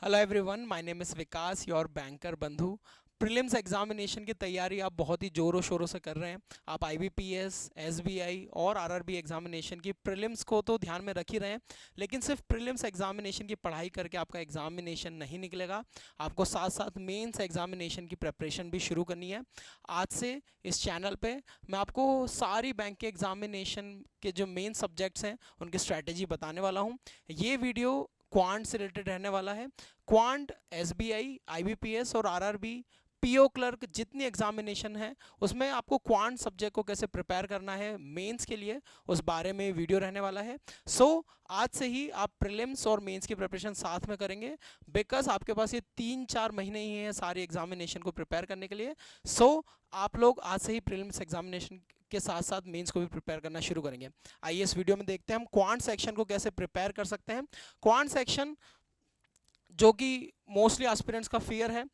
Hello everyone, my name is Vikas, your banker बंधु। Prelims examination की तैयारी आप बहुत ही ज़ोरों शोरों से कर रहे हैं। आप आईबीपीएस, एसबीआई और आरआरबी एग्जामिनेशन की प्रीलिम्स को तो ध्यान में रख ही रहे हैं, लेकिन सिर्फ प्रीलिम्स एग्जामिनेशन की पढ़ाई करके आपका एग्जामिनेशन नहीं निकलेगा। आपको साथ साथ मेंस एग्जामिनेशन की प्रिपरेशन भी शुरू करनी है। आज से इस चैनल पे मैं आपको सारी बैंक के एग्जामिनेशन के जो मेन सब्जेक्ट्स हैं उनकी स्ट्रैटेजी बताने वाला हूँ। ये वीडियो क्वांट से रिलेटेड रहने वाला है। क्वांट, एसबीआई, आईबीपीएस और आरआरबी, पीओ क्लर्क जितनी एग्जामिनेशन है उसमें आपको क्वांट सब्जेक्ट को कैसे प्रिपेयर करना है मेंस के लिए, उस बारे में वीडियो रहने वाला है। आज से ही आप प्रीलिम्स और मेंस की प्रिपरेशन साथ में करेंगे, बिकॉज आपके पास ये 3-4 महीने ही हैं सारी एग्जामिनेशन को प्रिपेयर करने के लिए। आप लोग आज से ही प्रीलिम्स एग्जामिनेशन के साथ साथ मेंस को भी प्रिपेयर करना शुरू करेंगे। आइए इस वीडियो में देखते हैं हम क्वांट सेक्शन को कैसे प्रिपेयर कर सकते हैं। क्वांट सेक्शन जो कि मोस्टली एस्पिरेंट्स का फियर है,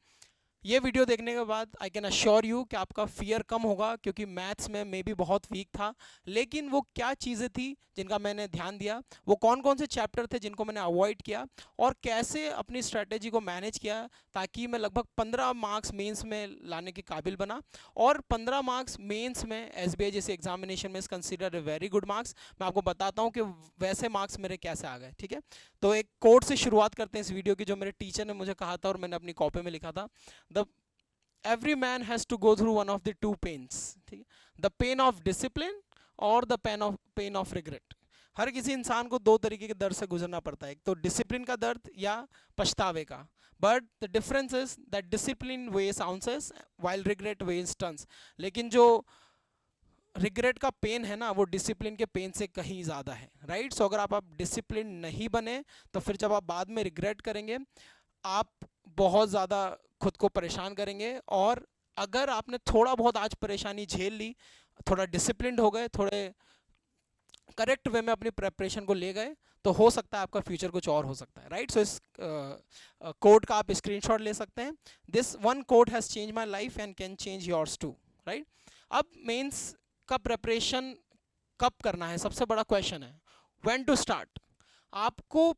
ये वीडियो देखने के बाद आई कैन अश्योर यू कि आपका फियर कम होगा, क्योंकि मैथ्स में मे भी बहुत वीक था। लेकिन वो क्या चीज़ें थी जिनका मैंने ध्यान दिया, वो कौन कौन से चैप्टर थे जिनको मैंने अवॉइड किया, और कैसे अपनी स्ट्रेटेजी को मैनेज किया ताकि मैं लगभग 15 मार्क्स मेंस में लाने के काबिल बना। और 15 मार्क्स मेंस में एसबीआई जैसे एग्जामिनेशन में is consider a very good marks. मैं आपको बताता हूँ कि वैसे मार्क्स मेरे कैसे आ गए। ठीक है, तो एक कोट से शुरुआत करते हैं इस वीडियो की, जो मेरे टीचर ने मुझे कहा था और मैंने अपनी कॉपी में लिखा था। The every man has to go through one of the two pains, ठीक है, the pain of discipline और the pain of regret। हर किसी इंसान को दो तरीके के दर्द से गुजरना पड़ता है, एक तो डिसिप्लिन का दर्द या पछतावे का। But the difference is that discipline weighs ounces while regret weighs tons. लेकिन जो रिग्रेट का पेन है ना, वो डिसिप्लिन के पेन से कहीं ज़्यादा है, राइट। सो अगर आप डिसिप्लिन नहीं बने तो फिर जब आप बाद में रिग्रेट करेंगे, आप बहुत ज़्यादा खुद को परेशान करेंगे। और अगर आपने थोड़ा बहुत आज परेशानी झेल ली, थोड़ा डिसिप्लिन्ड हो गए, थोड़े करेक्ट वे में अपनी प्रेपरेशन को ले गए, तो हो सकता है आपका फ्यूचर कुछ और हो सकता है, राइट। सो इस कोड का आप स्क्रीनशॉट ले सकते हैं। This one code has change my life and can change yours too, right. अब मेंस का प्रेपरेशन कब करना है, सबसे बड़ा क्वेश्चन है व्हेन टू स्टार्ट। आपको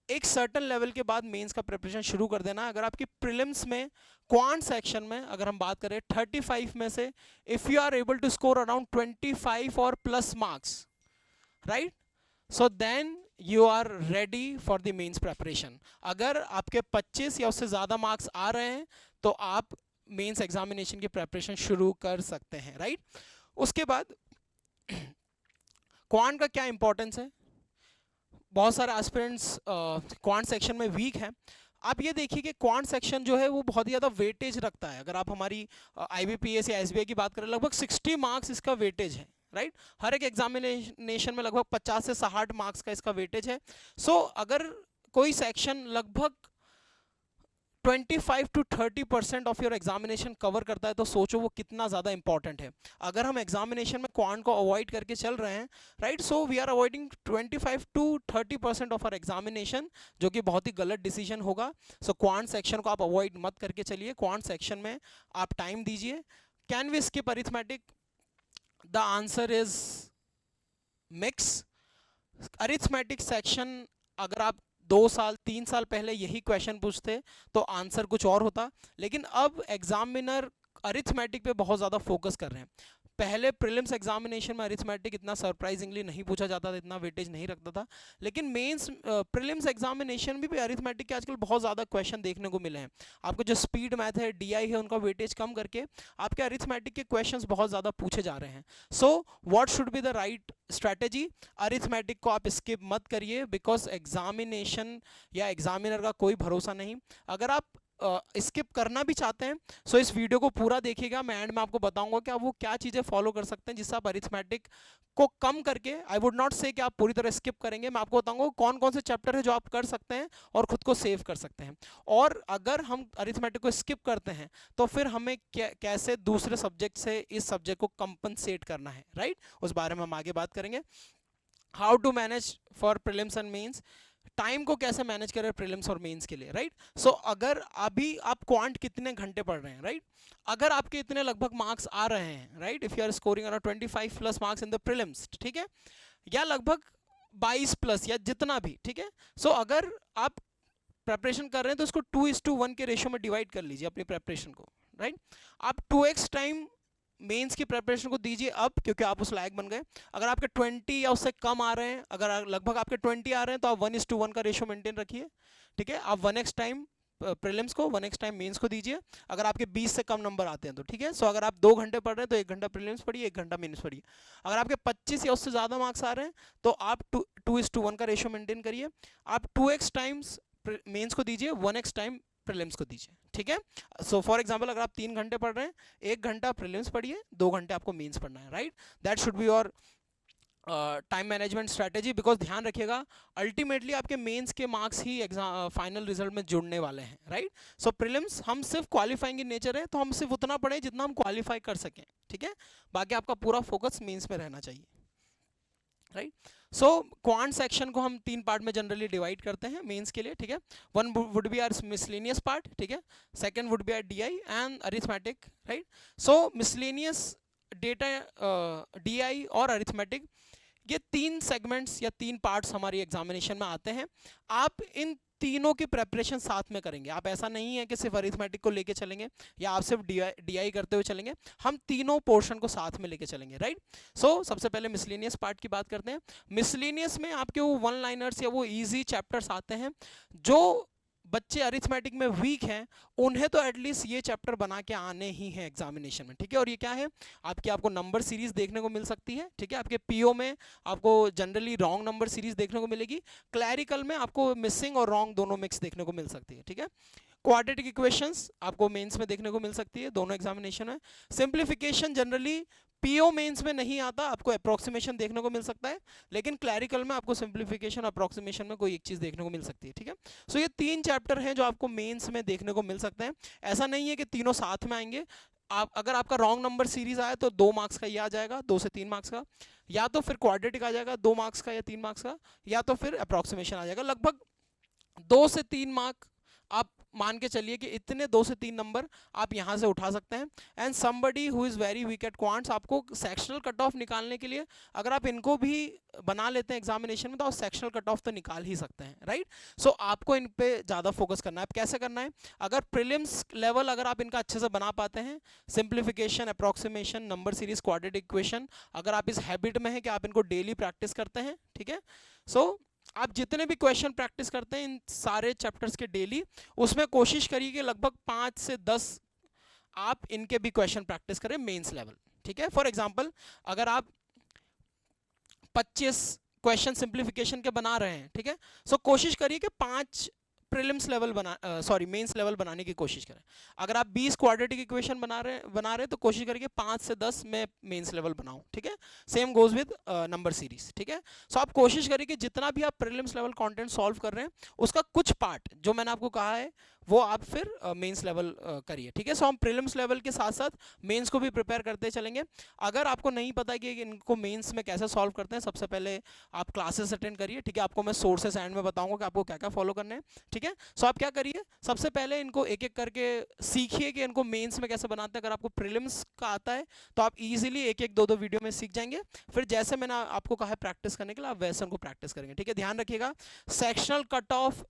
एक सर्टन लेवल के बाद मेंस का प्रिपरेशन शुरू कर देना। अगर आपकी प्रीलिम्स में क्वांट सेक्शन में अगर हम बात करें 35 में से if you are able to score around 25 और plus marks, right, so then you are ready for the mains preparation. अगर आपके 25 या उससे ज़्यादा मार्क्स आ रहे हैं तो आप मेंस एग्जामिनेशन की प्रिपरेशन शुरू कर सकते हैं, राइट। उसके बाद क्वांट का क्या इंपॉर्टेंस है, बहुत सारे एस्पिरेंट्स क्वांट सेक्शन में वीक हैं। आप ये देखिए कि क्वांट सेक्शन जो है वो बहुत ही ज़्यादा वेटेज रखता है। अगर आप हमारी आईबीपीएस या एसबीआई की बात करें, लगभग 60 मार्क्स इसका वेटेज है, राइट। हर एक एग्जामिनेशन में लगभग 50 से 60 मार्क्स का इसका वेटेज है। अगर कोई सेक्शन लगभग 25 to 30% of your examination cover करता है, तो सोचो वो कितना ज़्यादा इंपॉर्टेंट है। अगर हम एग्जामिनेशन में क्वांट को अवॉइड करके चल रहे हैं, right, so we are avoiding 25 to 30% of our examination, जो कि बहुत ही गलत डिसीजन होगा। क्वांट सेक्शन को आप अवॉइड मत करके चलिए। क्वांट सेक्शन में आप टाइम दीजिए। Can we skip arithmetic? The answer is mix. Arithmetic section अगर आप 2 साल 3 साल पहले यही क्वेश्चन पूछते तो आंसर कुछ और होता, लेकिन अब एग्जामिनर अरिथमेटिक पे बहुत ज़्यादा फोकस कर रहे हैं। पहले प्रीलिम्स एग्जामिनेशन में अरिथमेटिक इतना सरप्राइजिंगली नहीं पूछा जाता था, इतना वेटेज नहीं रखता था। लेकिन मेंस प्रीलिम्स एग्जामिनेशन भी अरिथमेटिक के आजकल बहुत ज़्यादा क्वेश्चन देखने को मिले हैं। आपको जो स्पीड मैथ है, डीआई है, उनका वेटेज कम करके आपके अरिथमेटिक के क्वेश्चंस बहुत ज़्यादा पूछे जा रहे हैं। What should be the right strategy? Arithmetic को आप स्किप मत करिए, बिकॉज एग्जामिनेशन या एग्जामिनर का कोई भरोसा नहीं। अगर आप स्किप करना भी चाहते हैं, इस वीडियो को पूरा देखिएगा। मैं एंड में आपको बताऊंगा कि आप वो क्या चीज़ें फॉलो कर सकते हैं जिससे आप अरिथमेटिक को कम करके, आई वुड नॉट से कि आप पूरी तरह स्किप करेंगे, मैं आपको बताऊंगा कौन कौन से चैप्टर है जो आप कर सकते हैं और खुद को सेव कर सकते हैं। और अगर हम अरिथमेटिक को स्किप करते हैं तो फिर हमें कैसे दूसरे सब्जेक्ट से इस सब्जेक्ट को कंपनसेट करना है, राइट, उस बारे में हम आगे बात करेंगे। How to manage for prelims and mains, time को कैसे मैनेज करें प्रीलिम्स और मेंस के लिए, राइट। अगर अभी आप क्वांट कितने घंटे पढ़ रहे हैं, राइट, अगर आपके इतने लगभग मार्क्स आ रहे हैं, right, if you are scoring around 25 plus marks in the prelims, ठीक है, या लगभग 22 प्लस या जितना भी, ठीक है। अगर आप प्रेपरेशन कर रहे हैं तो इसको 2:1 के रेशियो में डिवाइड कर लीजिए अपनी प्रेपरेशन को, राइट। आप 2x टाइम मेंस की प्रेपरेशन को दीजिए अब, क्योंकि आप उस लायक बन गए। अगर आपके 20 या उससे कम आ रहे हैं, अगर लगभग आपके 20 आ रहे हैं, तो आप 1:1 का रेशियो मेंटेन रखिए, ठीक है। आप 1x टाइम प्रीलिम्स को 1x टाइम मेंस को दीजिए। अगर आपके 20 से कम नंबर आते हैं तो ठीक है। सो अगर आप 2 घंटे पढ़ रहे हैं तो 1 घंटा प्रीलिम्स पढ़िए, 1 घंटा मेंस पढ़िए। अगर आपके 25 या उससे ज़्यादा मार्क्स आ रहे हैं तो आप 2:1 का रेशियो मेंटेन करिए। आप 2x टाइम्स मेंस को दीजिए, 1x टाइम प्रीलिम्स को दीजिए, ठीक है। सो फॉर एग्जांपल अगर आप 3 घंटे पढ़ रहे हैं, 1 घंटा प्रीलिम्स पढ़िए, 2 घंटे आपको मेंस पढ़ना है, right. That should be your time management strategy. Because ध्यान रखिएगा, अल्टीमेटली आपके मेंस के मार्क्स ही एग्जाम फाइनल रिजल्ट में जुड़ने वाले हैं, राइट। सो प्रीलिम्स हम सिर्फ क्वालिफाइंग इन नेचर है, तो हम सिर्फ उतना पढ़ें जितना हम क्वालिफाई कर सकें, ठीक है। बाकी आपका पूरा फोकस मेंस में रहना चाहिए, राइट। सो क्वांट सेक्शन को हम 3 पार्ट में जनरली डिवाइड करते हैं मेंस के लिए, ठीक है। One would be our miscellaneous part, ठीक है। Second would be our DI and arithmetic, right. So miscellaneous data, DI और अरिथमेटिक, ये 3 सेगमेंट्स या 3 पार्ट्स हमारी एग्जामिनेशन में आते हैं। आप इन तीनों की प्रेपरेशन साथ में करेंगे। आप ऐसा नहीं है कि सिर्फ अरिथमेटिक को लेके चलेंगे या आप सिर्फ डीआई करते हुए चलेंगे, हम तीनों पोर्शन को साथ में लेके चलेंगे, राइट। सो सबसे पहले मिसलेनियस पार्ट की बात करते हैं। मिसलेनियस में आपके वो 1 लाइनर्स या वो इजी चैप्टर्स आते हैं। जो बच्चे अरिथमेटिक में वीक हैं उन्हें तो एटलीस्ट ये चैप्टर बना के आने ही हैं एग्जामिनेशन में, ठीक है। और ये क्या है, आपको नंबर सीरीज देखने को मिल सकती है, ठीक है। आपके पीओ में आपको जनरली रॉन्ग नंबर सीरीज देखने को मिलेगी। क्लैरिकल में आपको मिसिंग और रॉन्ग दोनों मिक्स देखने को मिल सकती है, ठीक है। क्वाड्रेटिक इक्वेशंस आपको मेंस में देखने को मिल सकती है दोनों एग्जामिनेशन में। सिंप्लीफिकेशन जनरली पीओ मेंस में नहीं आता, आपको अप्रोक्सीमेशन देखने को मिल सकता है, लेकिन क्लैरिकल में आपको सिंप्लीफिकेशन अप्रोक्सीमेशन में कोई एक चीज़ देखने को मिल सकती है, ठीक है। सो ये 3 चैप्टर हैं जो आपको मेंस में देखने को मिल सकते हैं। ऐसा नहीं है कि तीनों साथ में आएंगे। आप अगर आपका रॉन्ग नंबर सीरीज आए तो 2 मार्क्स का ये आ जाएगा, 2 से 3 मार्क्स का, या तो फिर क्वाड्रेटिक आ जाएगा 2 मार्क्स का या 3 मार्क्स का, या तो फिर अप्रोक्सीमेशन आ जाएगा। लगभग 2 से 3 मार्क आप मान के चलिए कि इतने 2 से 3 नंबर आप यहाँ से उठा सकते हैं। And somebody who is very weak at quants, आपको सेक्शनल कट ऑफ निकालने के लिए अगर आप इनको भी बना लेते हैं एग्जामिनेशन में तो आप सेक्शनल कट ऑफ तो निकाल ही सकते हैं, राइट। सो आपको इन पे ज़्यादा फोकस करना है। अब कैसे करना है, अगर प्रीलिम्स लेवल अगर आप इनका अच्छे से बना पाते हैं, simplification, approximation, number series, quadratic equation, अगर आप इस हैबिट में हैं कि आप इनको डेली प्रैक्टिस करते हैं, ठीक है। सो आप जितने भी क्वेश्चन प्रैक्टिस करते हैं इन सारे चैप्टर्स के डेली, उसमें कोशिश करिए कि लगभग 5 से 10 आप इनके भी क्वेश्चन प्रैक्टिस करें मेंस लेवल, ठीक है। फॉर एग्जांपल अगर आप 25 क्वेश्चन सिंप्लीफिकेशन के बना रहे हैं, ठीक है, सो कोशिश करिए कि 5 प्रीलिम्स लेवल मेंस लेवल बनाने की कोशिश करें। अगर आप 20 क्वाड्रेटिक इक्वेशन बना रहे हैं तो कोशिश करिए 5 से 10 मैं मेंस लेवल बनाऊं, ठीक है। Same goes with number series, ठीक है। सो आप कोशिश करिए कि जितना भी आप प्रीलिम्स लेवल कंटेंट सॉल्व कर रहे हैं उसका कुछ पार्ट जो मैंने आपको कहा है वो आप फिर मेंस लेवल करिए, ठीक है। सो हम प्रीलिम्स लेवल के साथ साथ मेंस को भी प्रिपेयर करते चलेंगे। अगर आपको नहीं पता कि इनको मेंस में कैसे सॉल्व करते हैं, सबसे पहले आप क्लासेस अटेंड करिए, ठीक है। आपको मैं सोर्सेस एंड में बताऊंगा कि आपको क्या क्या फॉलो करने हैं, ठीक है। सो आप क्या करिए, सबसे पहले इनको एक एक करके सीखिए कि इनको मेंस में कैसे बनाते हैं। अगर आपको प्रीलिम्स का आता है तो आप इजीली एक एक दो वीडियो में सीख जाएंगे। फिर जैसे मैंने आपको कहा है प्रैक्टिस करने के लिए, आप वैसे उनको प्रैक्टिस करेंगे, ठीक है। ध्यान रखिएगा, सेक्शनल कट ऑफ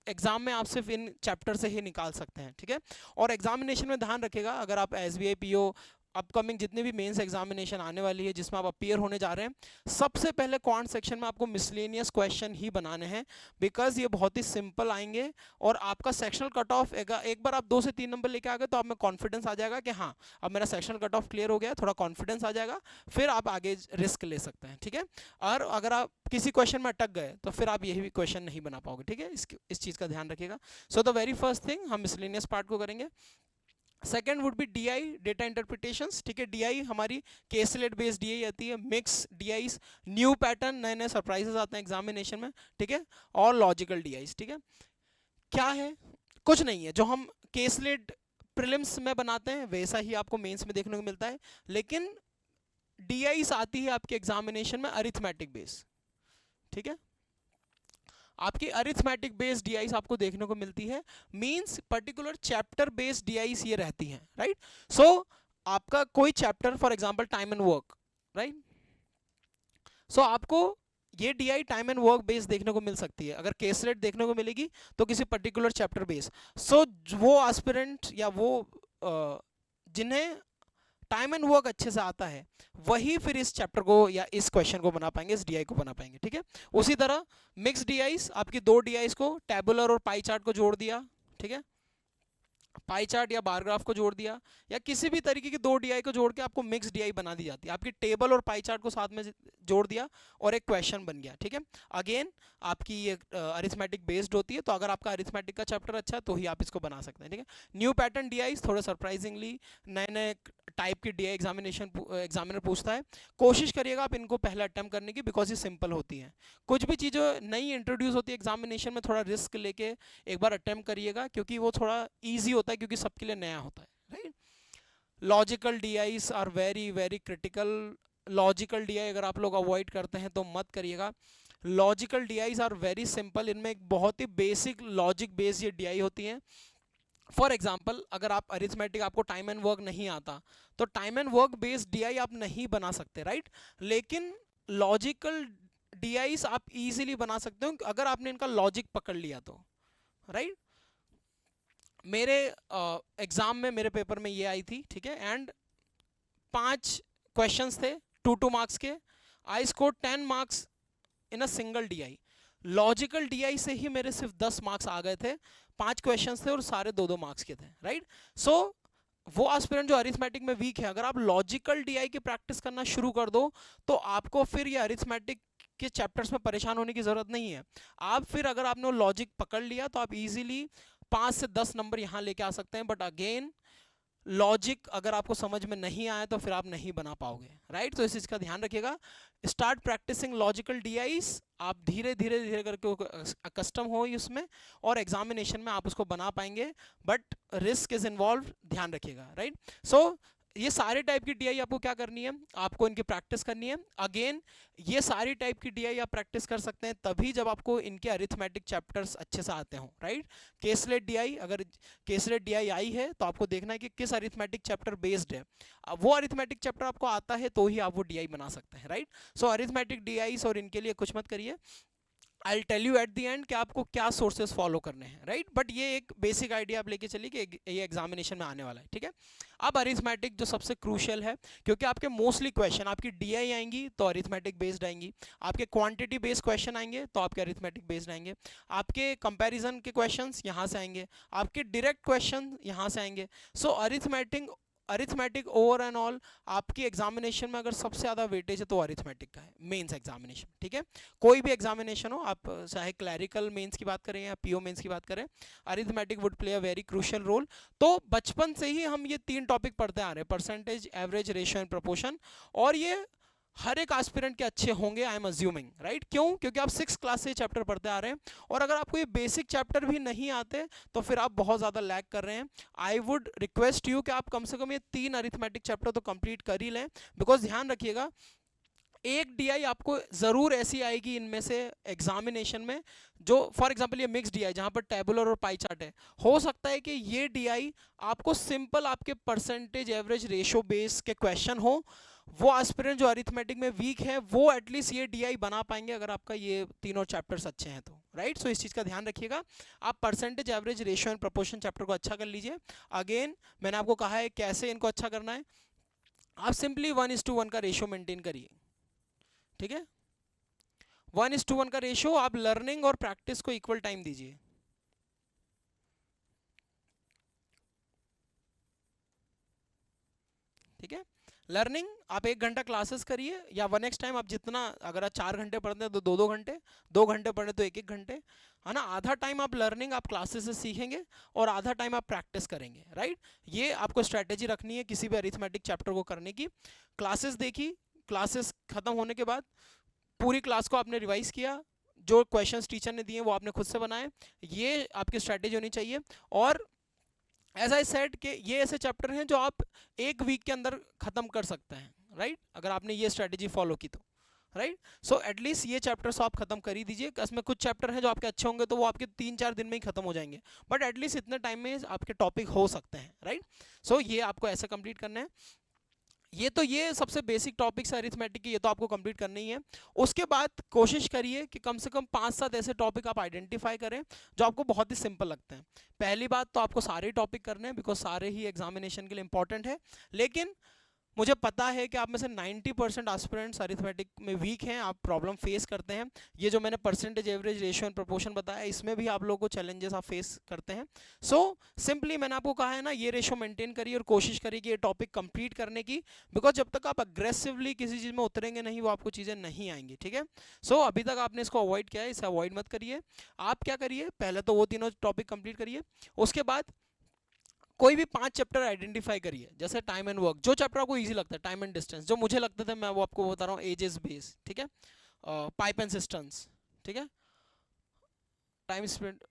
एग्जाम में आप सिर्फ इन चैप्टर से ही निकाल सकते हैं, ठीक है। और एग्जामिनेशन में ध्यान रखिएगा, अगर आप एसबीआई पीओ अपकमिंग जितने भी मेंस एग्जामिनेशन आने वाली है जिसमें आप अपीयर होने जा रहे हैं, सबसे पहले क्वांट सेक्शन में आपको मिसलेनियस क्वेश्चन ही बनाने हैं, बिकॉज ये बहुत ही सिंपल आएंगे और आपका सेक्शनल कट ऑफ एक बार आप 2 से 3 नंबर लेके आ गए तो आप में कॉन्फिडेंस आ जाएगा कि हाँ अब मेरा सेक्शनल कट ऑफ क्लियर हो गया, थोड़ा कॉन्फिडेंस आ जाएगा, फिर आप आगे रिस्क ले सकते हैं, ठीक है। और अगर आप किसी क्वेश्चन में अटक गए तो फिर आप यही भी क्वेश्चन नहीं बना पाओगे, ठीक है। इस चीज़ का ध्यान रखिएगा। So the very first thing हम मिसलेनियस पार्ट को करेंगे। Second would be DI, data interpretations, ठीक है। डीआई हमारी केसलेट बेस्ड डीआई आती है, मिक्स डीआईस, न्यू पैटर्न, नए नए सरप्राइजेस आते हैं एग्जामिनेशन में, ठीक है। और लॉजिकल डीआईस, ठीक है। क्या है, कुछ नहीं है, जो हम केसलेट प्रीलिम्स में बनाते हैं वैसा ही आपको मेंस में देखने को मिलता है, लेकिन डीआईस आती है आपके एग्जामिनेशन में अरिथमेटिक बेस, ठीक है। आपकी अरिथमेटिक बेस्ड डीआईस आपको देखने को मिलती है, means particular chapter based DIs ये रहती हैं, राइट। सो आपका कोई chapter, for example time and work, right. So आपको ये DI time and work base देखने को मिल सकती है, अगर केस रेट देखने को मिलेगी तो किसी पर्टिकुलर चैप्टर बेस। सो वो एस्पिरेंट या वो जिन्हें टाइम एंड वर्क अच्छे से आता है वही फिर इस चैप्टर को या इस क्वेश्चन को बना पाएंगे, इस डीआई को बना पाएंगे, ठीक है। उसी तरह मिक्स डीआईस, आपकी दो डीआईस को टेबुलर और पाई चार्ट को जोड़ दिया, ठीक है, पाई चार्ट या बार ग्राफ को जोड़ दिया, या किसी भी तरीके की दो डीआई को जोड़ के आपको मिक्स डीआई बना दी जाती है। आपकी टेबल और पाई चार्ट को साथ में जोड़ दिया और एक क्वेश्चन बन गया, ठीक है। अगेन आपकी ये अरिथमेटिक बेस्ड होती है, तो अगर आपका अरिथमेटिक का चैप्टर अच्छा है तो ही आप इसको बना सकते हैं, ठीक है। न्यू पैटर्न डीआईस थोड़े सरप्राइजिंगली नए नए टाइप की डीआई एग्जामिनर पूछता है। कोशिश करिएगा आप इनको पहले अटेम्प्ट करने की, बिकॉज ये सिंपल होती हैं। कुछ भी चीज़ें नई इंट्रोड्यूस होती है एग्जामिनेशन में, थोड़ा रिस्क लेके एक बार अटेम्प्ट करिएगा, क्योंकि वो थोड़ा ईजी होता है, क्योंकि सबके लिए नया होता है, right. Logical DIs are very very critical. Logical DI अगर आप लोग अवॉइड करते हैं तो मत करिएगा। Logical DIs are very simple, इनमें एक बहुत ही बेसिक लॉजिक बेस्ड ये डीआई होती हैं। फॉर एग्जाम्पल, अगर आप अरिथमेटिक आपको टाइम एंड वर्क नहीं आता तो time and work based DI आप नहीं बना सकते, राइट। लेकिन लॉजिकल डीआईस आप इजीली बना सकते हो अगर आपने इनका लॉजिक पकड़ लिया तो, राइट। मेरे एग्जाम में मेरे पेपर में ये आई थी, ठीक है, एंड 5 क्वेश्चंस थे 2 मार्क्स के। I score 10 marks in a single DI. Logical DI से ही मेरे सिर्फ 10 मार्क्स आ गए थे, 5 क्वेश्चंस थे और सारे 2-2 मार्क्स के थे, राइट। सो वो एस्पिरेंट जो अरिथमेटिक में वीक है, अगर आप लॉजिकल डीआई की प्रैक्टिस करना शुरू कर दो तो आपको फिर ये अरिथमेटिक के चैप्टर्स में परेशान होने की जरूरत नहीं है। आप फिर अगर आपने वो लॉजिक पकड़ लिया तो आप इजीली 5 से 10 नंबर यहाँ लेके आ सकते हैं। बट अगेन लॉजिक अगर आपको समझ में नहीं आया तो फिर आप नहीं बना पाओगे, राइट। तो इस चीज़ का ध्यान रखिएगा। स्टार्ट प्रैक्टिसिंग लॉजिकल डीआईस, आप धीरे धीरे धीरे करके कस्टम हो उसमें, और एग्जामिनेशन में आप उसको बना पाएंगे। बट रिस्क इज इन्वॉल्व, ध्यान रखिएगा, राइट। सो ये सारे टाइप की डीआई आपको क्या करनी है, आपको इनकी प्रैक्टिस करनी है। अगेन ये सारी टाइप की डीआई आप प्रैक्टिस कर सकते हैं तभी जब आपको इनके अरिथमेटिक चैप्टर्स अच्छे से आते हों, राइट। केसलेट डीआई, अगर केसलेट डीआई आई है तो आपको देखना है कि किस अरिथमेटिक चैप्टर बेस्ड है। अब वो अरिथमेटिक चैप्टर आपको आता है तो ही आप वो डीआई बना सकते हैं, राइट। सो अरिथमेटिक डीआईस और इनके लिए कुछ मत करिए, I tell you at the end कि आपको क्या सोर्सेज फॉलो करने हैं, राइट। बट ये एक बेसिक आइडिया आप लेके चलिए कि ये एग्जामिनेशन में आने वाला है, ठीक है। अब अरिथमेटिक जो सबसे क्रूशियल है, क्योंकि आपके मोस्टली क्वेश्चन आपकी डीआई आएंगी तो अरिथमेटिक बेस्ड आएंगी, आपके क्वांटिटी बेस्ड क्वेश्चन आएंगे तो आपके अरिथमेटिक बेस्ड आएंगे, आपके कंपैरिजन के क्वेश्चंस यहाँ से आएंगे, आपके डायरेक्ट क्वेश्चन यहाँ से आएंगे। सो अरिथमेटिक ओवर एंड ऑल आपकी एग्जामिनेशन में अगर सबसे ज़्यादा वेटेज है तो अरिथमेटिक का है, मेंस एग्जामिनेशन, ठीक है। कोई भी एग्जामिनेशन हो, आप चाहे क्लैरिकल मेंस की बात करें या पीओ मेंस की बात करें, arithmetic would play a very crucial role. तो बचपन से ही हम ये 3 टॉपिक पढ़ते आ रहे हैं, percentage, average, ratio and proportion, और ये हर एक एस्पिरेंट के अच्छे होंगे, आई एम अज्यूमिंग, राइट। क्यों? क्योंकि आप 6 क्लास से चैप्टर पढ़ते आ रहे हैं, और अगर आपको ये बेसिक चैप्टर भी नहीं आते तो फिर आप बहुत ज़्यादा लैग कर रहे हैं। आई वुड रिक्वेस्ट यू कि आप कम से कम ये 3 अरिथमेटिक चैप्टर तो कंप्लीट कर ही लें, बिकॉज ध्यान रखिएगा एक डीआई आपको जरूर ऐसी आएगी इनमें से एग्जामिनेशन में, जो फॉर एग्जांपल ये मिक्स डीआई जहां पर टेबुलर और पाई चार्ट है, हो सकता है कि ये डीआई आपको सिंपल आपके परसेंटेज, एवरेज, रेशियो बेस के क्वेश्चन हो। वो एस्पिरेंट जो अरिथमेटिक में वीक है वो एटलीस्ट ये डीआई बना पाएंगे अगर आपका ये तीनों चैप्टर्स अच्छे हैं तो, राइट। सो इस चीज़ का ध्यान रखिएगा। आप percentage, average, ratio and proportion chapter को अच्छा कर लीजिए। अगेन मैंने आपको कहा है कैसे इनको अच्छा करना है, आप सिंपली 1:1 का रेशियो मेंटेन करिए, ठीक है। 1:1 का रेशियो, आप लर्निंग और प्रैक्टिस को इक्वल टाइम दीजिए, ठीक है। लर्निंग आप 1 घंटा क्लासेस करिए, या 1x टाइम, आप जितना, अगर आप 4 घंटे पढ़ते हैं तो 2-2 घंटे, 2 घंटे पढ़े तो 1-1 घंटे, है ना। आधा टाइम आप लर्निंग, आप क्लासेस से सीखेंगे और आधा टाइम आप प्रैक्टिस करेंगे, राइट। ये आपको स्ट्रैटेजी रखनी है किसी भी अरिथमेटिक चैप्टर को करने की। क्लासेस देखी, क्लासेस खत्म होने के बाद पूरी क्लास को आपने रिवाइज किया, जो क्वेश्चंस टीचर ने दिए वो आपने खुद से बनाए, ये आपकी स्ट्रैटेजी होनी चाहिए। और एज आई सेड कि ये ऐसे चैप्टर हैं जो आप 1 वीक के अंदर खत्म कर सकते हैं, राइट, अगर आपने ये स्ट्रैटेजी फॉलो की तो, राइट। सो एटलीस्ट ये चैप्टर्स आप खत्म कर ही दीजिए। इसमें कुछ चैप्टर हैं जो आपके अच्छे होंगे तो वो आपके 3-4 दिन में ही खत्म हो जाएंगे, बट एटलीस्ट इतने टाइम में आपके टॉपिक हो सकते हैं, राइट। सो ये आपको ऐसे कंप्लीट करना है। ये सबसे बेसिक टॉपिक्स है अरिथमेटिक की, ये तो आपको कंप्लीट करना ही है। उसके बाद कोशिश करिए कि कम से कम 5-7 ऐसे टॉपिक आप आइडेंटिफाई करें जो आपको बहुत ही सिंपल लगते हैं। पहली बात तो आपको सारे टॉपिक करने हैं, बिकॉज सारे ही एग्जामिनेशन के लिए इंपॉर्टेंट है। लेकिन मुझे पता है कि आप में से 90% एस्पिरेंट्स अरिथमेटिक में वीक हैं, आप प्रॉब्लम फेस करते हैं। ये जो मैंने percentage, average, ratio and proportion बताया, इसमें भी आप लोगों को चैलेंजेस आप फेस करते हैं। सो सिंपली मैंने आपको कहा है ना, ये रेशियो मेंटेन करिए और कोशिश करिए कि ये टॉपिक कंप्लीट करने की, बिकॉज जब तक आप अग्रेसिवली किसी चीज़ में उतरेंगे नहीं, वो आपको चीज़ें नहीं आएंगी। ठीक है, सो अभी तक आपने इसको अवॉइड किया है, इसे अवॉइड मत करिए। आप क्या करिए, पहले तो वो तीनों टॉपिक कंप्लीट करिए। उसके बाद कोई भी 5 चैप्टर आइडेंटिफाई करिए, जैसे टाइम एंड वर्क, जो चैप्टर आपको इजी लगता है, टाइम एंड डिस्टेंस जो मुझे लगते थे, मैं वो आपको बता रहा हूँ, एजेस बेस, ठीक है, पाइप एंड सिस्टम्स, ठीक है, टाइम स्पेंड,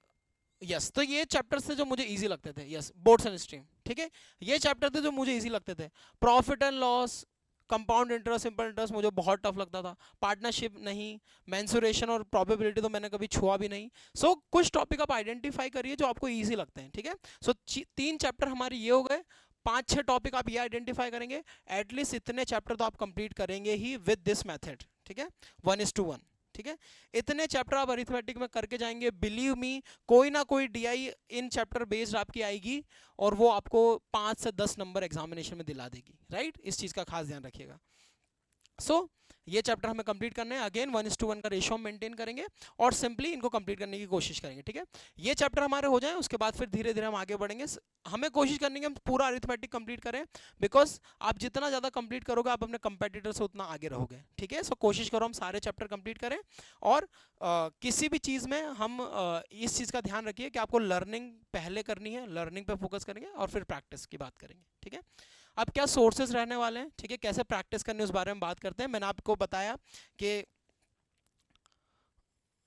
यस, तो ये चैप्टर्स थे जो मुझे इजी लगते थे। यस, बोर्ड्स एंड स्ट्रीम, ठीक है, ये चैप्टर थे जो मुझे इजी लगते थे। Profit and loss, compound interest, simple interest मुझे बहुत टफ लगता था। पार्टनरशिप नहीं, मेंसुरेशन और प्रोबेबिलिटी तो मैंने कभी छुआ भी नहीं। सो कुछ टॉपिक आप आइडेंटिफाई करिए जो आपको इजी लगते हैं। ठीक है, सो 3 चैप्टर हमारे ये हो गए, 5-6 टॉपिक आप ये आइडेंटिफाई करेंगे, एटलीस्ट इतने चैप्टर तो आप कंप्लीट करेंगे ही विद दिस मेथड। ठीक है, 1:1, ठीक है, इतने चैप्टर आप अरिथमेटिक में करके जाएंगे, बिलीव मी, कोई ना कोई डीआई इन चैप्टर बेस्ड आपकी आएगी और वो आपको 5 से 10 नंबर एग्जामिनेशन में दिला देगी। राइट, इस चीज़ का खास ध्यान रखिएगा। सो ये चैप्टर हमें कंप्लीट करने हैं, अगेन 1:1 का रेशियो मेंटेन करेंगे और सिंपली इनको कंप्लीट करने की कोशिश करेंगे। ठीक है, ये चैप्टर हमारे हो जाएं, उसके बाद फिर धीरे धीरे हम आगे बढ़ेंगे। हमें कोशिश करनी है हम पूरा अरिथमेटिक कंप्लीट करें, बिकॉज आप जितना ज़्यादा कंप्लीट करोगे आप अपने कंपेटिटर से उतना आगे रहोगे। ठीक है, सो कोशिश करो हम सारे चैप्टर कंप्लीट करें और किसी भी चीज़ में हम इस चीज़ का ध्यान रखिए कि आपको लर्निंग पहले करनी है, लर्निंग पे फोकस करेंगे और फिर प्रैक्टिस की बात करेंगे। ठीक है, अब क्या सोर्सेज रहने वाले हैं, ठीक है, कैसे प्रैक्टिस करनी उस बारे में बात करते हैं। मैंने आपको बताया कि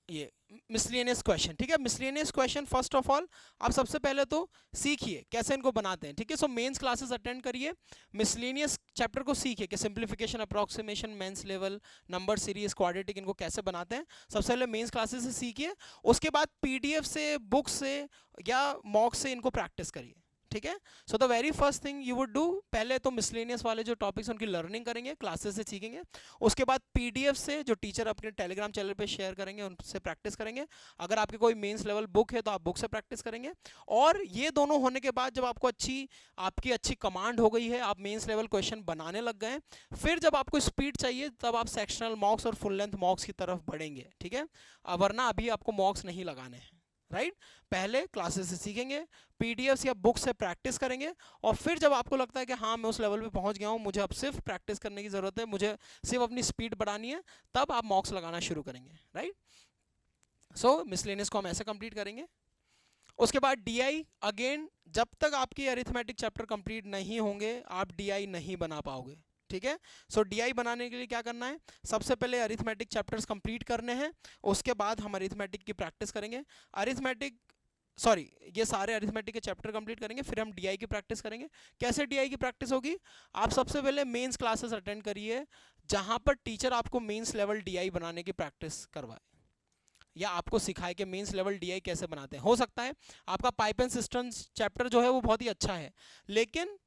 ये मिसलेनियस क्वेश्चन, ठीक है, miscellaneous question first of all आप सबसे पहले तो सीखिए कैसे इनको बनाते हैं। ठीक है, सो मेंस क्लासेस अटेंड करिए, मिसलेनियस चैप्टर को सीखिए कि simplification, approximation, mains level, number series, quadratic, इनको कैसे बनाते हैं, सबसे पहले मेंस क्लासेस से सीखिए। उसके बाद पीडीएफ से, बुक से या मॉक से इनको प्रैक्टिस करिए। ठीक है, so the very first thing you would do, पहले तो मिसलेनियस वाले जो टॉपिक्स उनकी लर्निंग करेंगे, क्लासेस से सीखेंगे। उसके बाद पीडीएफ से जो टीचर अपने टेलीग्राम चैनल पे शेयर करेंगे उनसे प्रैक्टिस करेंगे। अगर आपके कोई मेंस लेवल बुक है तो आप बुक से प्रैक्टिस करेंगे। और ये दोनों होने के बाद जब आपको आपकी अच्छी कमांड हो गई है, आप मेंस लेवल क्वेश्चन बनाने लग गए, फिर जब आपको स्पीड चाहिए तब आप सेक्शनल मॉक्स और फुल लेंथ मॉक्स की तरफ बढ़ेंगे। ठीक है, वरना अभी आपको मॉक्स नहीं लगाने हैं। राइट, पहले क्लासेस से सीखेंगे, पीडीएफ या बुक से प्रैक्टिस करेंगे, और फिर जब आपको लगता है कि हाँ मैं उस लेवल पे पहुंच गया हूँ, मुझे अब सिर्फ प्रैक्टिस करने की ज़रूरत है, मुझे सिर्फ अपनी स्पीड बढ़ानी है, तब आप मॉक्स लगाना शुरू करेंगे। राइट, सो मिसलेनियस को हम ऐसे कंप्लीट करेंगे। उसके बाद डीआई, अगेन जब तक आपकी अरिथमेटिक चैप्टर कंप्लीट नहीं होंगे आप डीआई नहीं बना पाओगे। ठीक है, सो डीआई बनाने के लिए क्या करना है, सबसे पहले अरिथमेटिक चैप्टर्स कंप्लीट करने हैं, उसके बाद हम अरिथमेटिक की प्रैक्टिस करेंगे। अरिथमेटिक, सॉरी, ये सारे अरिथमेटिक के चैप्टर कंप्लीट करेंगे, फिर हम डीआई की प्रैक्टिस करेंगे। कैसे डीआई की प्रैक्टिस होगी, आप सबसे पहले मेंस क्लासेस अटेंड करिए जहां पर टीचर आपको मेंस लेवल डीआई बनाने की प्रैक्टिस करवाए या आपको सिखाए कि मेंस लेवल डीआई कैसे बनाते हैं। हो सकता है आपका पाइप एंड सिस्टम्स चैप्टर जो है वो बहुत ही अच्छा है, लेकिन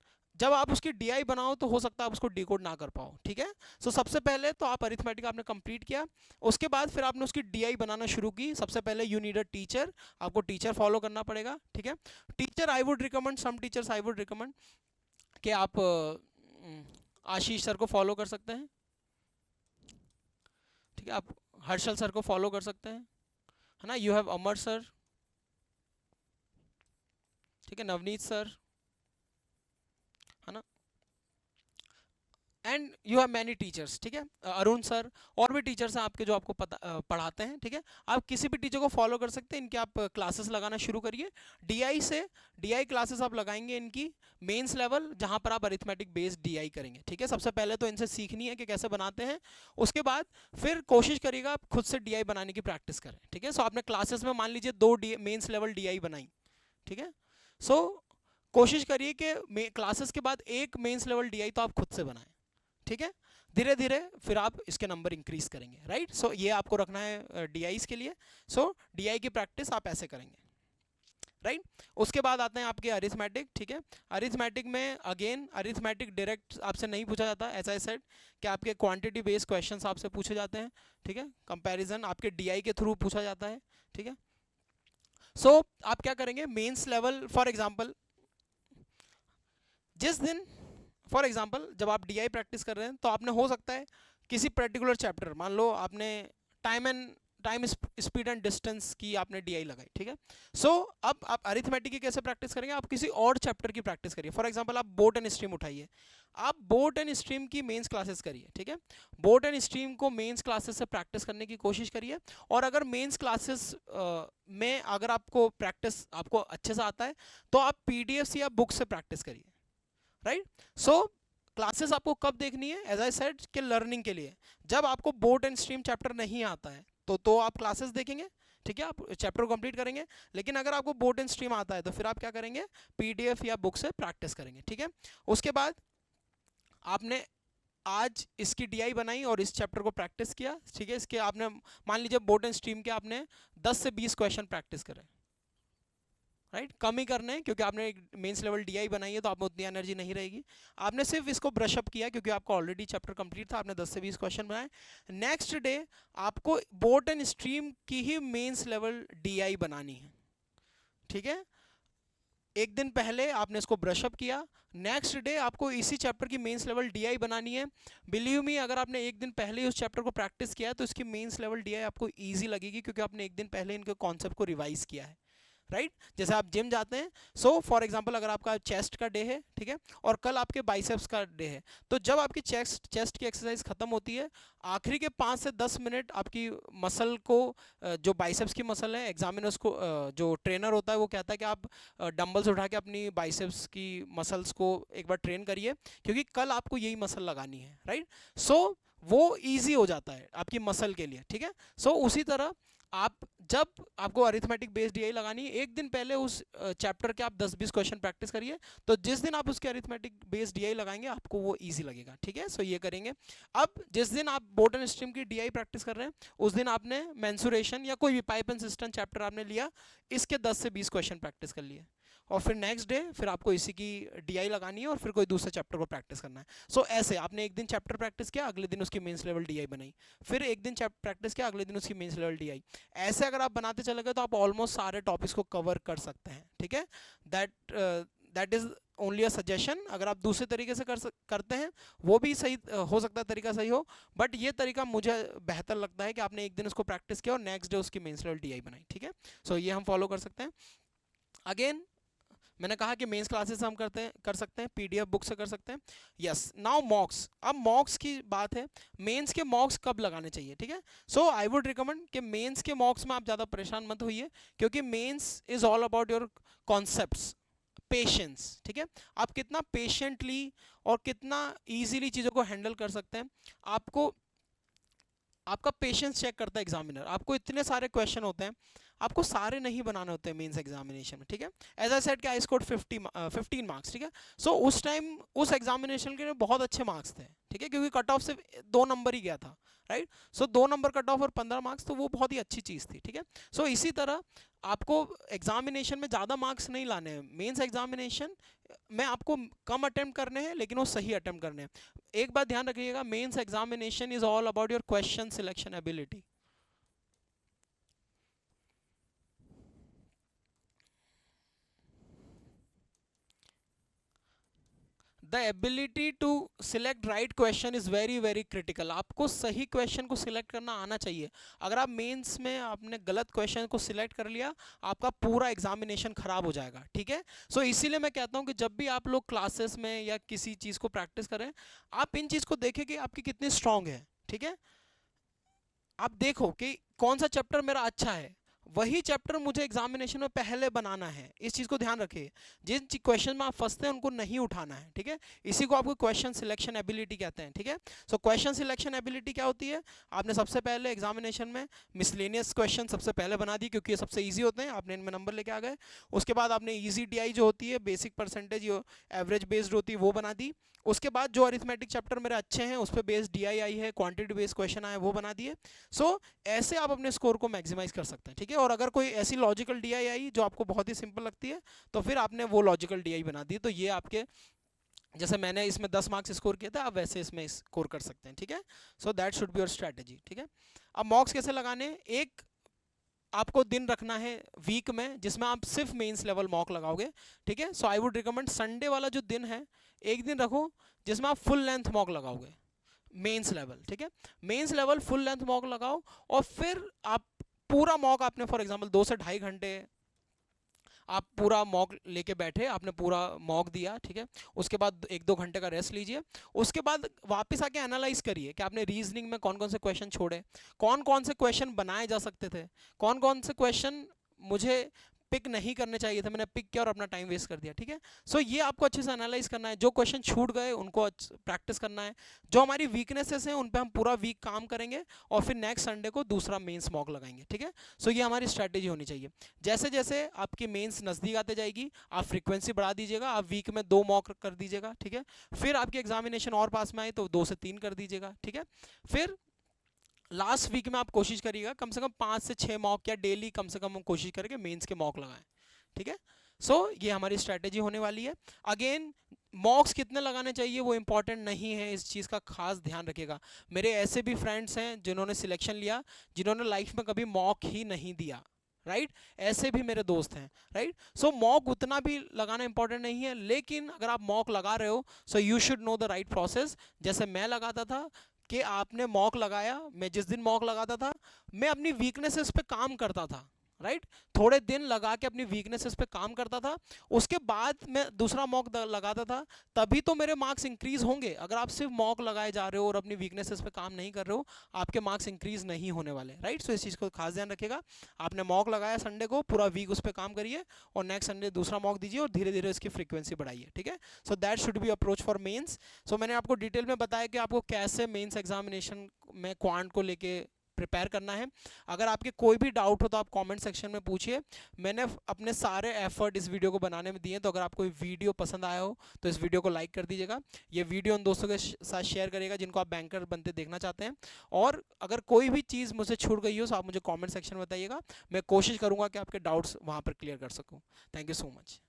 जब आप उसकी डीआई बनाओ तो हो सकता है आप उसको डिकोड ना कर पाओ। ठीक है, सो सबसे पहले तो आप अरिथमेटिक आपने कंप्लीट किया, उसके बाद फिर आपने उसकी डीआई बनाना शुरू की। सबसे पहले यू नीड अ टीचर, आपको टीचर फॉलो करना पड़ेगा। ठीक है, teacher I would recommend, some teachers I would recommend कि आप आशीष सर को फॉलो कर सकते हैं। ठीक है, आप हर्षल सर को फॉलो कर सकते हैं, है ना, यू हैव अमर सर, ठीक है, नवनीत सर, है ना, and you have many teachers. ठीक है, अरुण सर और भी टीचर्स हैं आपके जो आपको पढ़ाते हैं। ठीक है, आप किसी भी टीचर को फॉलो कर सकते हैं, इनके आप क्लासेस लगाना शुरू करिए। डीआई से, डीआई क्लासेस आप लगाएंगे इनकी मेंस लेवल, जहां पर आप अरिथमेटिक बेस्ड डीआई करेंगे। ठीक है, सबसे पहले तो इनसे सीखनी है कि कैसे बनाते हैं, उसके बाद फिर कोशिश करिएगा आप खुद से डीआई बनाने की प्रैक्टिस करें। ठीक है, सो आपने क्लासेस में मान लीजिए 2 मेंस लेवल डीआई बनाई। ठीक है, सो कोशिश करिए कि क्लासेस के बाद एक मेंस लेवल डीआई तो आप खुद से बनाएं। ठीक है, धीरे धीरे फिर आप इसके नंबर इंक्रीज करेंगे। राइट, सो ये आपको रखना है डीआईज के लिए। सो डीआई की प्रैक्टिस आप ऐसे करेंगे। राइट। उसके बाद आते हैं आपके अरिथमेटिक, ठीक है। अरिथमेटिक में अगेन अरिथमेटिक डायरेक्ट आपसे नहीं पूछा जाता, एज आई सेड कि आपके क्वांटिटी बेस्ड क्वेश्चंस आपसे पूछे जाते हैं, ठीक है। कंपैरिजन आपके डीआई के थ्रू पूछा जाता है, ठीक है। सो आप क्या करेंगे, मेंस लेवल फॉर एग्जांपल, जिस दिन फॉर एग्जांपल जब आप डीआई प्रैक्टिस कर रहे हैं तो आपने हो सकता है किसी पर्टिकुलर चैप्टर, मान लो आपने टाइम स्पीड एंड डिस्टेंस की आपने डीआई लगाई, ठीक है। सो अब आप अरिथमेटिक की कैसे प्रैक्टिस करेंगे, आप किसी और चैप्टर की प्रैक्टिस करिए। फॉर एग्जांपल आप बोट एंड स्ट्रीम उठाइए, आप बोट एंड स्ट्रीम की मेंस क्लासेस करिए, ठीक है। बोट एंड स्ट्रीम को मेंस क्लासेस से प्रैक्टिस करने की कोशिश करिए, और अगर मेंस क्लासेस में अगर आपको प्रैक्टिस आपको अच्छे से आता है तो आप पीडीएफ या बुक से प्रैक्टिस करिए, राइट। सो क्लासेस आपको कब देखनी है, एज आई सेड कि लर्निंग के लिए। जब आपको बोट एंड स्ट्रीम चैप्टर नहीं आता है तो आप क्लासेस देखेंगे, ठीक है, आप चैप्टर कंप्लीट करेंगे। लेकिन अगर आपको बोट एंड स्ट्रीम आता है तो फिर आप क्या करेंगे, पीडीएफ या बुक से प्रैक्टिस करेंगे, ठीक है। उसके बाद आपने आज इसकी डीआई बनाई और इस चैप्टर को प्रैक्टिस किया, ठीक है। इसके आपने मान लीजिए बोट एंड स्ट्रीम के आपने 10 से 20 क्वेश्चन प्रैक्टिस करें, राइट, कम ही करने हैं क्योंकि आपने एक मेंस लेवल डीआई बनाई है तो आप में उतनी एनर्जी नहीं रहेगी। आपने सिर्फ इसको ब्रश अप किया क्योंकि आपका ऑलरेडी चैप्टर कंप्लीट था, आपने 10 से 20 क्वेश्चन बनाए। नेक्स्ट डे आपको बोट एंड स्ट्रीम की ही मेंस लेवल डीआई बनानी है, ठीक है। एक दिन पहले आपने इसको ब्रश अप किया, नेक्स्ट डे आपको इसी चैप्टर की मेंस लेवल डीआई बनानी है। बिलीव मी, अगर आपने एक दिन पहले उस चैप्टर को प्रैक्टिस किया है तो इसकी मेंस लेवल डीआई आपको इजी लगेगी क्योंकि आपने एक दिन पहले इनके कॉन्सेप्ट को रिवाइज किया है, राइट। जैसे आप जिम जाते हैं, सो फॉर एग्जांपल अगर आपका चेस्ट का डे है, ठीक है, और कल आपके बाइसेप्स का डे है, तो जब आपकी चेस्ट की एक्सरसाइज खत्म होती है, आखिरी के 5 से 10 मिनट आपकी मसल को, जो बाइसेप्स की मसल है, एग्जामिनर्स को, जो ट्रेनर होता है वो कहता है कि आप डंबल्स उठा के अपनी बाइसेप्स की मसल्स को एक बार ट्रेन करिए क्योंकि कल आपको यही मसल लगानी है, राइट। सो वो ईजी हो जाता है आपकी मसल के लिए, ठीक है। सो उसी तरह आप जब आपको अरिथमेटिक बेस्ड डीआई लगानी है, एक दिन पहले उस चैप्टर के आप 10-20 क्वेश्चन प्रैक्टिस करिए, तो जिस दिन आप उसके अरिथमेटिक बेस्ड डीआई लगाएंगे आपको वो इजी लगेगा, ठीक है। सो ये करेंगे। अब जिस दिन आप बोट एंड स्ट्रीम की डीआई प्रैक्टिस कर रहे हैं उस दिन आपने मेंसुरेशन या कोई भी पाइप एंड सिस्टम चैप्टर आपने लिया, इसके 10 से 20 क्वेश्चन प्रैक्टिस कर लिए, और फिर नेक्स्ट डे फिर आपको इसी की डीआई लगानी है और फिर कोई दूसरे चैप्टर को प्रैक्टिस करना है। सो ऐसे आपने एक दिन चैप्टर प्रैक्टिस किया, अगले दिन उसकी मेंस लेवल डीआई बनाई, फिर एक दिन प्रैक्टिस किया, अगले दिन उसकी मेंस लेवल डीआई। ऐसे अगर आप बनाते चले गए तो आप ऑलमोस्ट सारे टॉपिक्स को कवर कर सकते हैं, ठीक है। That is only a suggestion. अगर आप दूसरे तरीके से करते हैं वो भी सही हो सकता है, तरीका सही हो, बट ये तरीका मुझे बेहतर लगता है कि आपने एक दिन उसको प्रैक्टिस किया और नेक्स्ट डे उसकी मेंस लेवल डीआई बनाई, ठीक है। सो ये हम फॉलो कर सकते हैं। अगेन मैंने कहा कि मेंस क्लासेस हम कर सकते हैं, पीडीएफ बुक से कर सकते हैं। Yes, now मॉक्स। अब मॉक्स की बात है, मेंस के मॉक्स कब लगाने चाहिए, ठीक है। सो आई वुड रिकमेंड कि मेंस के मॉक्स में आप ज़्यादा परेशान मत होइए क्योंकि mains is all about your concepts, patience, ठीक है। आप कितना पेशेंटली और कितना ईजिली चीज़ों को हैंडल कर सकते हैं, आपको आपका पेशेंस चेक करता है एग्जामिनर। आपको इतने सारे क्वेश्चन होते हैं, आपको सारे नहीं बनाने होते हैं मेंस एग्जामिनेशन में, ठीक है। एज आई सेड कि आई स्कोर्ड 15 मार्क्स, ठीक है। सो उस टाइम उस एग्जामिनेशन के लिए बहुत अच्छे मार्क्स थे, ठीक है, क्योंकि कट ऑफ से 2 नंबर ही गया था, राइट। सो 2 नंबर कट ऑफ और 15 मार्क्स, तो वो बहुत ही अच्छी चीज़ थी, ठीक है। सो इसी तरह आपको एग्जामिनेशन में ज़्यादा मार्क्स नहीं लाने हैं। मेंस एग्जामिनेशन में आपको कम अटेम्प्ट करने हैं लेकिन वो सही अटेम्प्ट करने हैं। एक बात ध्यान रखिएगा, mains examination is all about your question selection ability. The ability to select right question is very very critical. आपको सही क्वेश्चन को सिलेक्ट करना आना चाहिए। अगर आप मेंस में आपने गलत क्वेश्चन को सिलेक्ट कर लिया, आपका पूरा एग्जामिनेशन खराब हो जाएगा, ठीक है। सो इसीलिए मैं कहता हूं कि जब भी आप लोग क्लासेस में या किसी चीज़ को प्रैक्टिस करें, आप इन चीज़ को देखें कि आपकी कितनी स्ट्रांग है, ठीक है। आप देखो कि कौन सा चैप्टर मेरा अच्छा है, वही चैप्टर मुझे एग्जामिनेशन में पहले बनाना है। इस चीज़ को ध्यान रखिए, जिन क्वेश्चन में आप फंसते हैं उनको नहीं उठाना है, ठीक है। इसी को आपको क्वेश्चन सिलेक्शन एबिलिटी कहते हैं, ठीक है। सो क्वेश्चन सिलेक्शन एबिलिटी क्या होती है, आपने सबसे पहले एग्जामिनेशन में मिसलेनियस क्वेश्चन सबसे पहले बना दी क्योंकि ये सबसे ईजी होते हैं, आपने इनमें नंबर लेके आ गए। उसके बाद आपने ईजी डीआई जो होती है, बेसिक परसेंटेज जो एवरेज बेस्ड होती है, वो बना दी। उसके बाद जो अरिथमेटिक चैप्टर मेरे अच्छे हैं उस पर बेस्ड डीआई आई है, क्वांटिटी बेस्ड क्वेश्चन आए वो बना दिए। सो ऐसे आप अपने स्कोर को मैक्सिमाइज कर सकते हैं, ठीक है। और अगर कोई ऐसी लॉजिकल डीआई आई जो आपको बहुत ही सिंपल लगती है तो फिर आपने वो लॉजिकल डीआई बना दी। तो ये आपके, जैसे मैंने इसमें 10 मार्क्स स्कोर किए थे, आप वैसे इसमें स्कोर कर सकते हैं, ठीक है। So that should be your strategy, ठीक है। अब मॉक्स कैसे लगाने, एक आपको दिन रखना है वीक में जिसमें आप सिर्फ मेंस लेवल मॉक लगाओगे, ठीक है। So I would recommend Sunday वाला जो दिन है, एक दिन रखो जिसमें आप फुल लेंथ मॉक लगाओगे मेंस लेवल, ठीक है। Mains level full length mock लगाओ और फिर आप पूरा मॉक, आपने फॉर एग्जांपल 2 से ढाई घंटे आप पूरा मॉक लेके बैठे, आपने पूरा मॉक दिया, ठीक है। उसके बाद 1-2 घंटे का रेस्ट लीजिए, उसके बाद वापस आके एनालाइज करिए कि आपने रीजनिंग में कौन कौन से क्वेश्चन छोड़े, कौन कौन से क्वेश्चन बनाए जा सकते थे, कौन कौन से क्वेश्चन मुझे पिक नहीं करने चाहिए थे, मैंने पिक किया और अपना टाइम वेस्ट कर दिया, ठीक है। सो ये आपको अच्छे से एनालाइज करना है, जो क्वेश्चन छूट गए उनको प्रैक्टिस करना है, जो हमारी वीकनेसेस हैं उन पे हम पूरा वीक काम करेंगे और फिर नेक्स्ट संडे को दूसरा मेंस मॉक लगाएंगे, ठीक है। सो ये हमारी स्ट्रैटेजी होनी चाहिए। जैसे जैसे आपकी मेंस नज़दीक आते जाएगी आप फ्रीक्वेंसी बढ़ा दीजिएगा, आप वीक में 2 मॉक कर दीजिएगा, ठीक है। फिर आपकी एग्जामिनेशन और पास में आए तो 2 से 3 कर दीजिएगा, ठीक है। फिर लास्ट वीक में आप कोशिश करिएगा कम से कम 5 से 6 मॉक या डेली कम से कम हम कोशिश करके मेंस के मॉक लगाएं, ठीक है। सो ये हमारी स्ट्रैटेजी होने वाली है। अगेन मॉक्स कितने लगाने चाहिए वो इंपॉर्टेंट नहीं है, इस चीज़ का खास ध्यान रखिएगा। मेरे ऐसे भी फ्रेंड्स हैं जिन्होंने सिलेक्शन लिया, जिन्होंने लाइफ में कभी मॉक ही नहीं दिया, राइट। ऐसे भी मेरे दोस्त हैं, राइट। सो मॉक उतना भी लगाना इंपॉर्टेंट नहीं है, लेकिन अगर आप मॉक लगा रहे हो so you should know the right process. जैसे मैं लगाता था कि आपने मॉक लगाया, मैं जिस दिन मॉक लगाता था मैं अपनी वीकनेसेस पे काम करता था, राइट। थोड़े दिन लगा के अपनी वीकनेसेस पे काम करता था, उसके बाद मैं दूसरा मॉक लगाता था, तभी तो मेरे मार्क्स इंक्रीज होंगे। अगर आप सिर्फ मॉक लगाए जा रहे हो और अपनी वीकनेसेस पे काम नहीं कर रहे हो, आपके मार्क्स इंक्रीज नहीं होने वाले, राइट। सो इस चीज़ को खास ध्यान रखिएगा। आपने मॉक लगाया संडे को, पूरा वीक उस पर काम करिए और नेक्स्ट संडे दूसरा मॉक दीजिए और धीरे धीरे इसकी फ्रीक्वेंसी बढ़ाइए, ठीक है। So that should be approach for mains. So मैंने आपको डिटेल में बताया कि आपको कैसे मेंस एग्जामिनेशन में क्वांट को लेके प्रिपेयर करना है। अगर आपके कोई भी डाउट हो तो आप कमेंट सेक्शन में पूछिए। मैंने अपने सारे एफर्ट इस वीडियो को बनाने में दिए हैं, तो अगर आपको वीडियो पसंद आया हो तो इस वीडियो को लाइक कर दीजिएगा, ये वीडियो उन दोस्तों के साथ शेयर करिएगा जिनको आप बैंकर बनते देखना चाहते हैं। और अगर कोई भी चीज़ मुझसे छूट गई हो तो आप मुझे कॉमेंट सेक्शन में बताइएगा, मैं कोशिश करूँगा कि आपके डाउट्स वहाँ पर क्लियर कर सकूँ। Thank you so much.